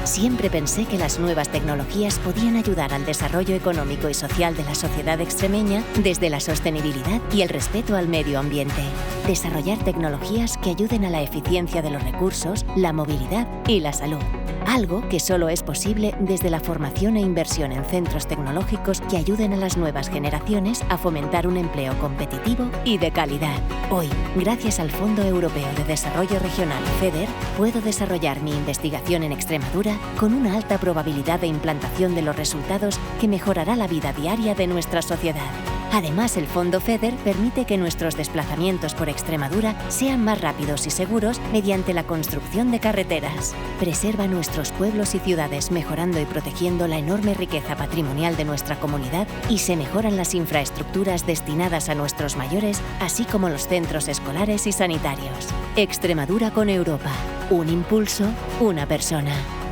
Siempre pensé que las nuevas tecnologías podían ayudar al desarrollo económico y social de la sociedad extremeña desde la sostenibilidad y el respeto al medio ambiente. Desarrollar tecnologías que ayuden a la eficiencia de los recursos, la movilidad y la salud. Algo que solo es posible desde la formación e inversión en centros tecnológicos que ayuden a las nuevas generaciones a fomentar un empleo competitivo y de calidad. Hoy, gracias al Fondo Europeo de Desarrollo Regional FEDER, puedo desarrollar mi investigación en Extremadura con una alta probabilidad de implantación de los resultados que mejorará la vida diaria de nuestra sociedad. Además, el Fondo FEDER permite que nuestros desplazamientos por Extremadura sean más rápidos y seguros mediante la construcción de carreteras. Preserva nuestros pueblos y ciudades mejorando y protegiendo la enorme riqueza patrimonial de nuestra comunidad y se mejoran las infraestructuras destinadas a nuestros mayores, así como los centros escolares y sanitarios. Extremadura con Europa. Un impulso, una persona.